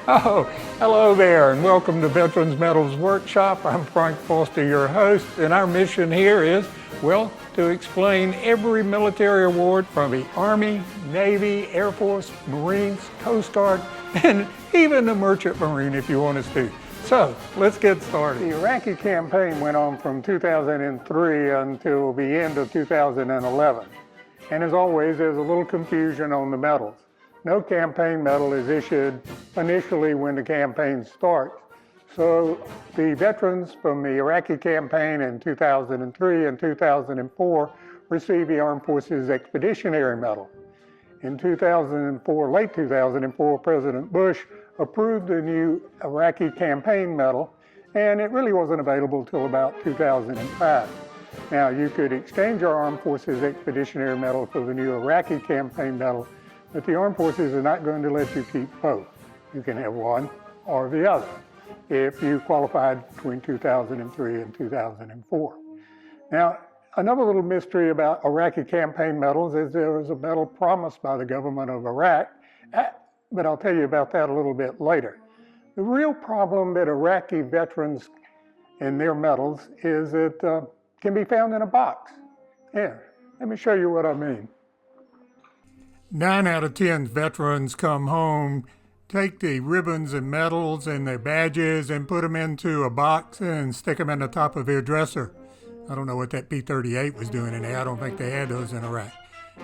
Oh, hello there, and welcome to Veterans Medals Workshop. I'm Frank Foster, your host, and our mission here is, well, to explain every military award from the Army, Navy, Air Force, Marines, Coast Guard, and even the Merchant Marine if you want us to. So, let's get started. The Iraqi campaign went on from 2003 until the end of 2011. And as always, there's a little confusion on the medals. No campaign medal is issued initially when the campaign starts. So the veterans from the Iraqi campaign in 2003 and 2004 received the Armed Forces Expeditionary Medal. In 2004, late 2004, President Bush approved the new Iraqi campaign medal, and it really wasn't available till about 2005. Now, you could exchange your Armed Forces Expeditionary Medal for the new Iraqi campaign medal, but the Armed Forces are not going to let you keep both. You can have one or the other if you qualified between 2003 and 2004. Now, another little mystery about Iraqi campaign medals is there was a medal promised by the government of Iraq, but I'll tell you about that a little bit later. The real problem that Iraqi veterans and their medals is that can be found in a box. Yeah, let me show you what I mean. 9 out of 10 veterans come home, take the ribbons and medals and their badges and put them into a box and stick them in the top of their dresser. I don't know what that P-38 was doing in there. I don't think they had those in Iraq.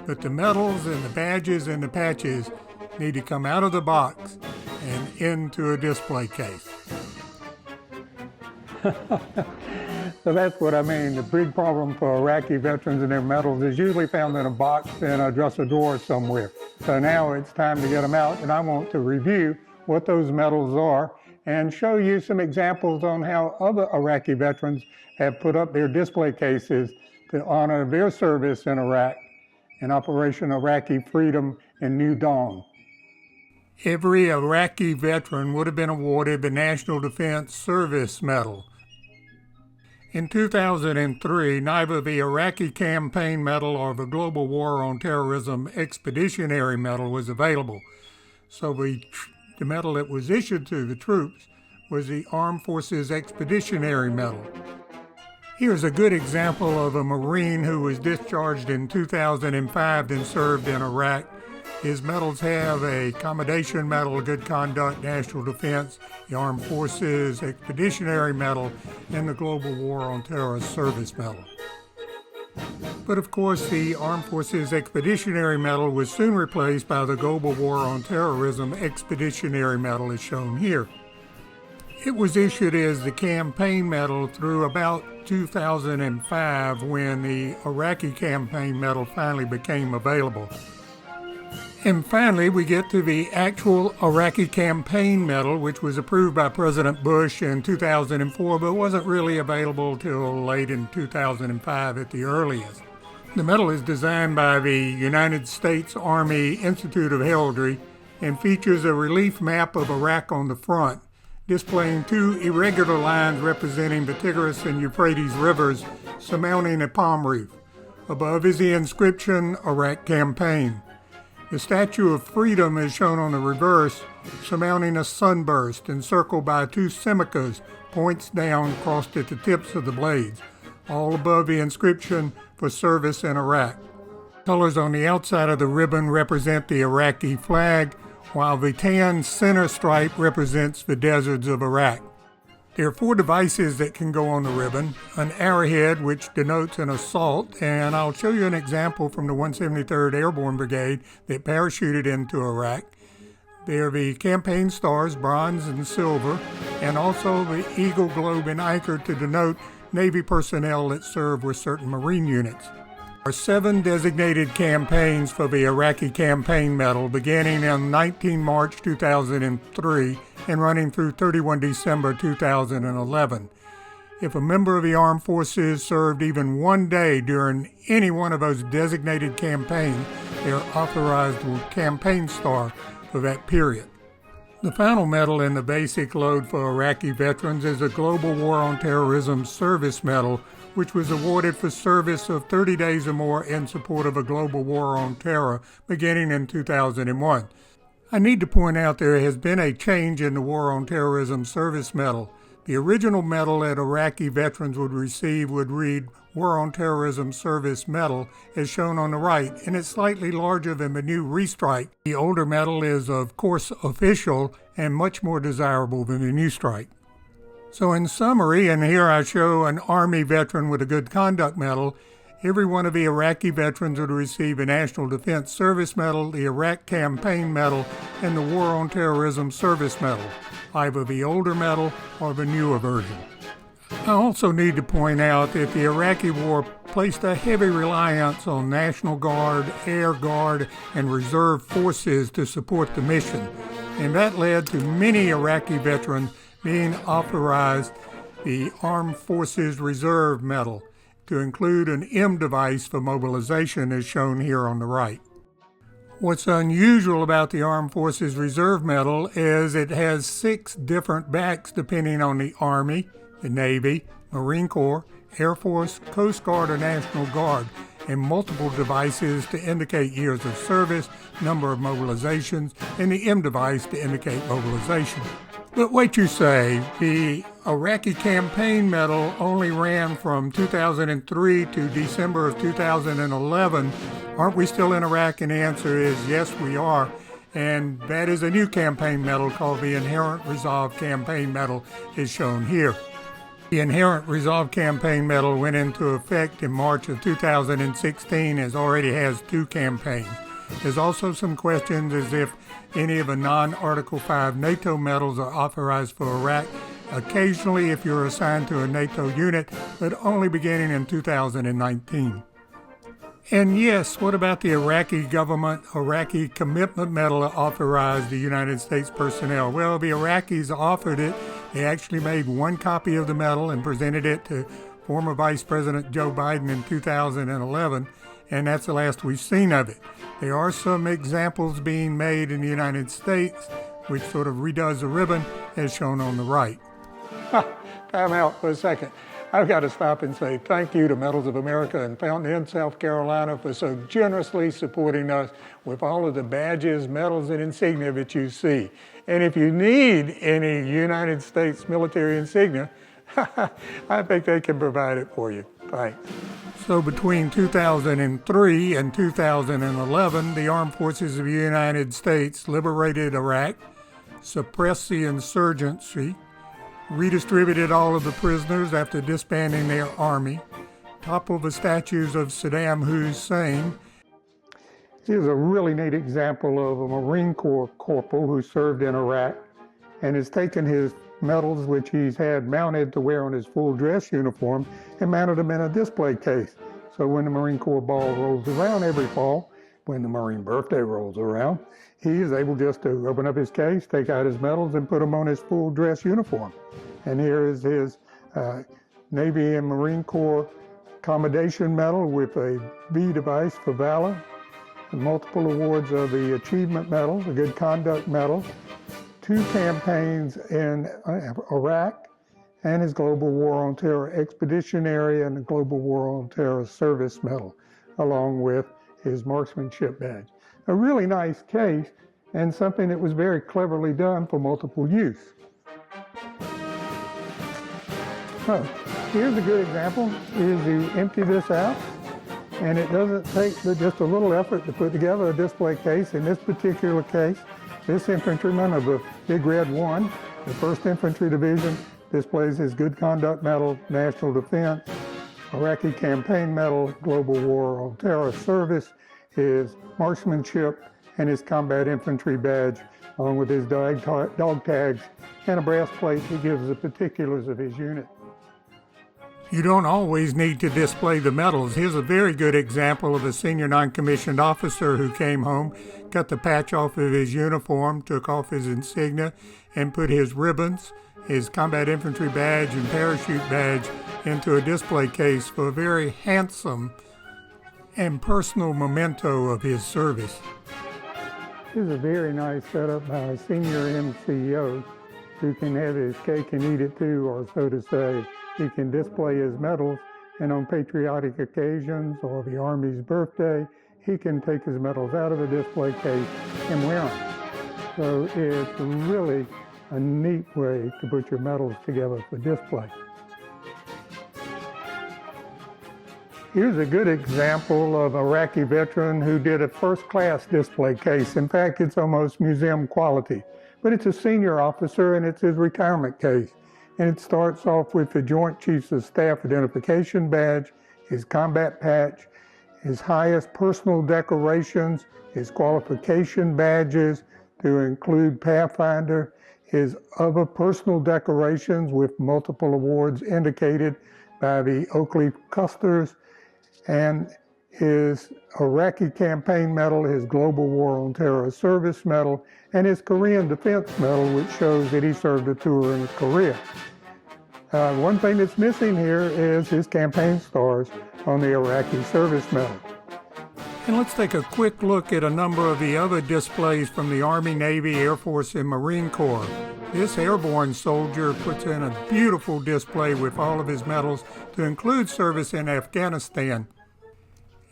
But the medals and the badges and the patches need to come out of the box and into a display case. So that's what I mean. The big problem for Iraqi veterans and their medals is usually found in a box in a dresser drawer somewhere. So now it's time to get them out, and I want to review what those medals are and show you some examples on how other Iraqi veterans have put up their display cases to honor their service in Iraq in Operation Iraqi Freedom and New Dawn. Every Iraqi veteran would have been awarded the National Defense Service Medal. In 2003, neither the Iraqi Campaign Medal or the Global War on Terrorism Expeditionary Medal was available. So the medal that was issued to the troops was the Armed Forces Expeditionary Medal. Here's a good example of a Marine who was discharged in 2005 and served in Iraq. His medals have a Commendation Medal, Good Conduct, National Defense, the Armed Forces Expeditionary Medal, and the Global War on Terror Service Medal. But of course, the Armed Forces Expeditionary Medal was soon replaced by the Global War on Terrorism Expeditionary Medal as shown here. It was issued as the campaign medal through about 2005 when the Iraqi campaign medal finally became available. And finally, we get to the actual Iraqi campaign medal, which was approved by President Bush in 2004, but wasn't really available till late in 2005 at the earliest. The medal is designed by the United States Army Institute of Heraldry and features a relief map of Iraq on the front, displaying 2 irregular lines representing the Tigris and Euphrates rivers surmounting a palm reef. Above is the inscription, Iraq Campaign. The Statue of Freedom is shown on the reverse, surmounting a sunburst encircled by 2 simicas, points down, crossed at the tips of the blades, all above the inscription for service in Iraq. Colors on the outside of the ribbon represent the Iraqi flag, while the tan center stripe represents the deserts of Iraq. There are 4 devices that can go on the ribbon, an arrowhead which denotes an assault, and I'll show you an example from the 173rd Airborne Brigade that parachuted into Iraq. There are the campaign stars, bronze and silver, and also the eagle, globe, and anchor to denote Navy personnel that serve with certain Marine units. There are 7 designated campaigns for the Iraqi Campaign Medal beginning on 19 March 2003 and running through 31 December 2011. If a member of the Armed Forces served even one day during any one of those designated campaigns, they are authorized with campaign star for that period. The final medal in the basic load for Iraqi veterans is the Global War on Terrorism Service Medal, which was awarded for service of 30 days or more in support of a global war on terror beginning in 2001. I need to point out there has been a change in the War on Terrorism Service Medal. The original medal that Iraqi veterans would receive would read War on Terrorism Service Medal, as shown on the right, and it's slightly larger than the new restrike. The older medal is, of course, official and much more desirable than the new strike. So in summary, and here I show an Army veteran with a Good Conduct Medal, every one of the Iraqi veterans would receive a National Defense Service Medal, the Iraq Campaign Medal, and the War on Terrorism Service Medal, either the older medal or the newer version. I also need to point out that the Iraqi War placed a heavy reliance on National Guard, Air Guard, and Reserve forces to support the mission, and that led to many Iraqi veterans being authorized the Armed Forces Reserve Medal, to include an M device for mobilization as shown here on the right. What's unusual about the Armed Forces Reserve Medal is it has 6 different backs depending on the Army, the Navy, Marine Corps, Air Force, Coast Guard, or National Guard, and multiple devices to indicate years of service, number of mobilizations, and the M device to indicate mobilization. But wait, you say, the Iraqi Campaign Medal only ran from 2003 to December of 2011. Aren't we still in Iraq? And the answer is yes, we are. And that is a new campaign medal called the Inherent Resolve Campaign Medal, is shown here. The Inherent Resolve Campaign Medal went into effect in March of 2016, as already has 2 campaigns. There's also some questions as if any of the non-Article 5 NATO medals are authorized for Iraq, occasionally if you're assigned to a NATO unit, but only beginning in 2019. And yes, what about the Iraqi government Iraqi Commitment Medal authorized the United States personnel? Well, the Iraqis offered it. They actually made 1 copy of the medal and presented it to former Vice President Joe Biden in 2011, and that's the last we've seen of it. There are some examples being made in the United States, which sort of redoes the ribbon, as shown on the right. Time out for a second. I've got to stop and say thank you to Medals of America in Fountain Inn, South Carolina, for so generously supporting us with all of the badges, medals, and insignia that you see. And if you need any United States military insignia, I think they can provide it for you. Thanks. So between 2003 and 2011, the Armed Forces of the United States liberated Iraq, suppressed the insurgency, redistributed all of the prisoners after disbanding their army, toppled the statues of Saddam Hussein. Here's a really neat example of a Marine Corps corporal who served in Iraq and has taken his medals, which he's had mounted to wear on his full dress uniform, and mounted them in a display case. So when the Marine Corps ball rolls around every fall, when the Marine birthday rolls around, he is able just to open up his case, take out his medals, and put them on his full dress uniform. And here is his Navy and Marine Corps Commendation Medal with a B device for valor, and multiple awards of the Achievement Medal, the Good Conduct Medal, 2 campaigns in Iraq, and his Global War on Terror Expeditionary and the Global War on Terror Service Medal, along with his marksmanship badge. A really nice case, and something that was very cleverly done for multiple use. Oh, here's a good example, is you empty this out, and it doesn't take just a little effort to put together a display case. In this particular case, this infantryman of the Big Red 1, the 1st Infantry Division, displays his Good Conduct Medal, National Defense, Iraqi Campaign Medal, Global War on Terror Service, his marksmanship, and his combat infantry badge, along with his dog tags and a brass plate that gives the particulars of his unit. You don't always need to display the medals. Here's a very good example of a senior non-commissioned officer who came home, cut the patch off of his uniform, took off his insignia, and put his ribbons, his combat infantry badge, and parachute badge into a display case for a very handsome and personal memento of his service. Here's a very nice setup by a senior MCO who can have his cake and eat it too, or so to say. He can display his medals, and on patriotic occasions or the Army's birthday, he can take his medals out of the display case and wear them. So it's really a neat way to put your medals together for display. Here's a good example of a Iraqi veteran who did a first-class display case. In fact, it's almost museum quality. But it's a senior officer and it's his retirement case. And it starts off with the Joint Chiefs of Staff identification badge, his combat patch, his highest personal decorations, his qualification badges to include Pathfinder, his other personal decorations with multiple awards indicated by the oak leaf clusters, and his Iraqi Campaign Medal, his Global War on Terror Service Medal, and his Korean Defense Medal, which shows that he served a tour in Korea. One thing that's missing here is his campaign stars on the Iraqi Service Medal. And let's take a quick look at a number of the other displays from the Army, Navy, Air Force, and Marine Corps. This airborne soldier puts in a beautiful display with all of his medals to include service in Afghanistan.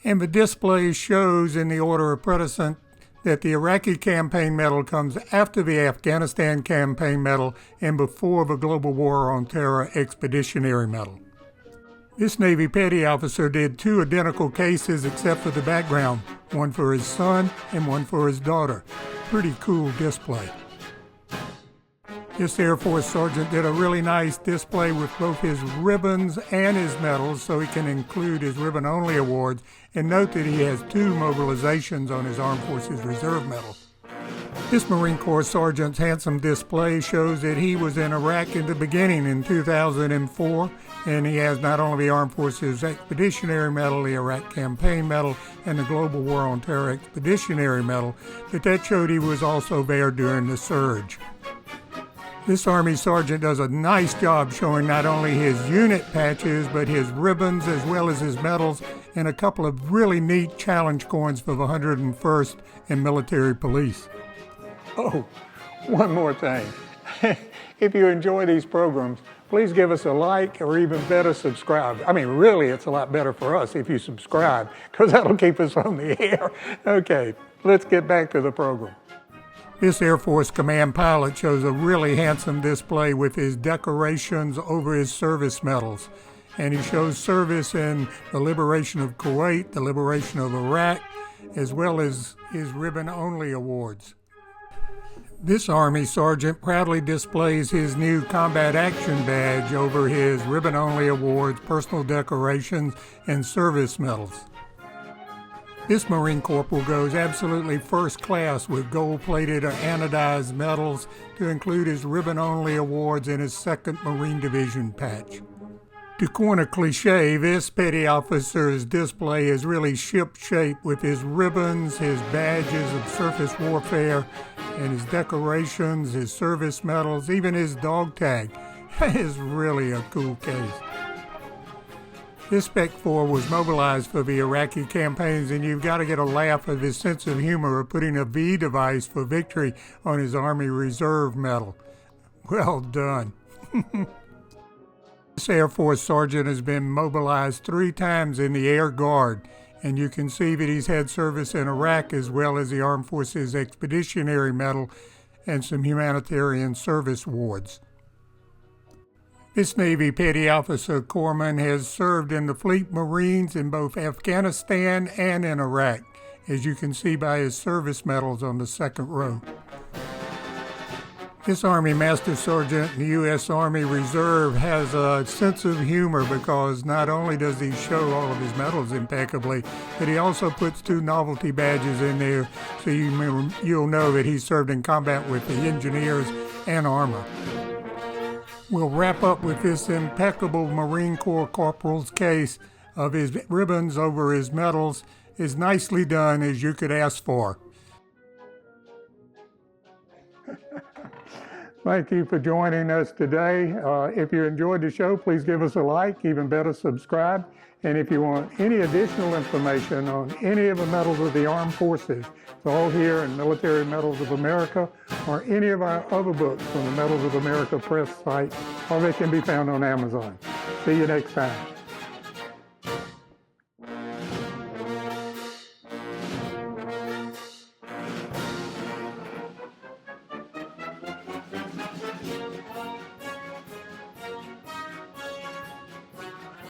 And the display shows in the order of precedence that the Iraqi Campaign Medal comes after the Afghanistan Campaign Medal and before the Global War on Terror Expeditionary Medal. This Navy petty officer did 2 identical cases except for the background, one for his son and one for his daughter. Pretty cool display. This Air Force sergeant did a really nice display with both his ribbons and his medals so he can include his ribbon-only awards, and note that he has 2 mobilizations on his Armed Forces Reserve Medal. This Marine Corps sergeant's handsome display shows that he was in Iraq in the beginning in 2004, and he has not only the Armed Forces Expeditionary Medal, the Iraq Campaign Medal, and the Global War on Terror Expeditionary Medal, but that showed he was also there during the surge. This Army sergeant does a nice job showing not only his unit patches, but his ribbons as well as his medals, and a couple of really neat challenge coins for the 101st and Military Police. Oh, one more thing. If you enjoy these programs, please give us a like, or even better, subscribe. I mean, really, it's a lot better for us if you subscribe, because that'll keep us on the air. Okay, let's get back to the program. This Air Force Command pilot shows a really handsome display with his decorations over his service medals. And he shows service in the liberation of Kuwait, the liberation of Iraq, as well as his ribbon-only awards. This Army sergeant proudly displays his new Combat Action Badge over his ribbon-only awards, personal decorations, and service medals. This Marine Corporal goes absolutely first class with gold-plated or anodized medals to include his ribbon-only awards and his 2nd Marine Division patch. To coin a cliche, this petty officer's display is really ship-shape with his ribbons, his badges of surface warfare, and his decorations, his service medals, even his dog tag. That is really a cool case. This Spec 4 was mobilized for the Iraqi campaigns, and you've got to get a laugh at his sense of humor of putting a V device for victory on his Army Reserve Medal. Well done. This Air Force sergeant has been mobilized 3 times in the Air Guard, and you can see that he's had service in Iraq as well as the Armed Forces Expeditionary Medal and some humanitarian service awards. This Navy Petty Officer Corpsman has served in the Fleet Marines in both Afghanistan and in Iraq, as you can see by his service medals on the 2nd row. This Army Master Sergeant in the U.S. Army Reserve has a sense of humor because not only does he show all of his medals impeccably, but he also puts 2 novelty badges in there so you'll know that he served in combat with the engineers and armor. We'll wrap up with this impeccable Marine Corps Corporal's case of his ribbons over his medals. Is nicely done as you could ask for. Thank you for joining us today. If you enjoyed the show, please give us a like, even better, subscribe. And if you want any additional information on any of the medals of the Armed Forces, it's all here in Military Medals of America or any of our other books from the Medals of America press site, or they can be found on Amazon. See you next time.